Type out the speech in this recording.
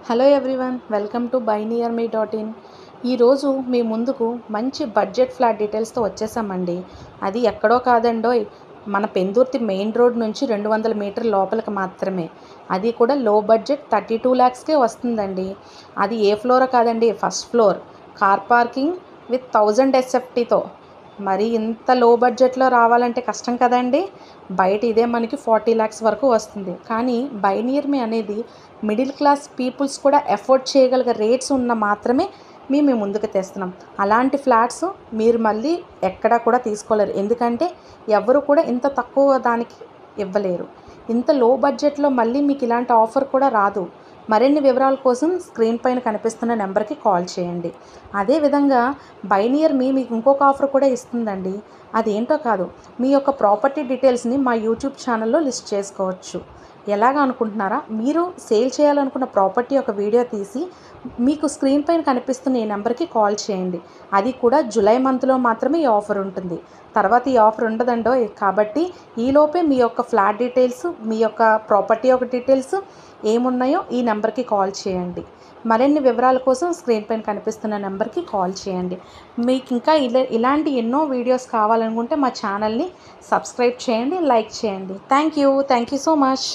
Hello everyone, welcome to buynearme.in. ఈరోజు మీ ముందుకు మంచి బడ్జెట్ ఫ్లాట్ డీటెయిల్స్తో వచ్చేసామండి. అది ఎక్కడో కాదండోయ్, మన పెందుర్తి మెయిన్ రోడ్ నుంచి 200 మీటర్ లోపలికి మాత్రమే. అది కూడా లో బడ్జెట్ 32 lakhsకే వస్తుందండి. అది ఏ ఫ్లోరో కాదండి, first floor, car parking with 1000 SFTతో. మరి ఇంత లో బడ్జెట్లో రావాలంటే కష్టం కదండి. బయట ఇదే మనకి 40 lakhs వరకు వస్తుంది. కానీ బైనియర్మి అనేది మిడిల్ క్లాస్ పీపుల్స్ కూడా ఎఫోర్డ్ చేయగలిగే రేట్స్ ఉన్న మాత్రమే మేము ముందుకు తెస్తున్నాం. అలాంటి ఫ్లాట్స్ మీరు మళ్ళీ ఎక్కడా కూడా తీసుకోలేరు. ఎందుకంటే ఎవరు కూడా ఇంత తక్కువ దానికి ఇవ్వలేరు. ఇంత లో బడ్జెట్లో మళ్ళీ మీకు ఇలాంటి ఆఫర్ కూడా రాదు. మరిన్ని వివరాల కోసం స్క్రీన్ పైన కనిపిస్తున్న నెంబర్కి కాల్ చేయండి. అదేవిధంగా బైనియర్మి మీకు ఇంకొక ఆఫర్ కూడా ఇస్తుందండి. అదేంటో కాదు, మీ యొక్క ప్రాపర్టీ డీటెయిల్స్ని మా యూట్యూబ్ ఛానల్లో లిస్ట్ చేసుకోవచ్చు. ఎలాగ అనుకుంటున్నారా? మీరు సేల్ చేయాలనుకున్న ప్రాపర్టీ ఒక వీడియో తీసి మీకు స్క్రీన్ పైన కనిపిస్తున్న ఈ నెంబర్కి కాల్ చేయండి. అది కూడా జూలై మంత్లో మాత్రమే ఈ ఆఫర్ ఉంటుంది. తర్వాత ఈ ఆఫర్ ఉండదండో. కాబట్టి ఈలోపే మీ యొక్క ఫ్లాట్ డీటెయిల్స్, మీ యొక్క ప్రాపర్టీ యొక్క డీటెయిల్స్ ఏమున్నాయో ఈ నెంబర్కి కాల్ చేయండి. మరిన్ని వివరాల కోసం స్క్రీన్ పైన కనిపిస్తున్న నెంబర్కి కాల్ చేయండి. మీకు ఇంకా ఇలాంటి ఎన్నో వీడియోస్ కావాలనుకుంటే మా ఛానల్ని సబ్స్క్రైబ్ చేయండి, లైక్ చేయండి. Thank you so much.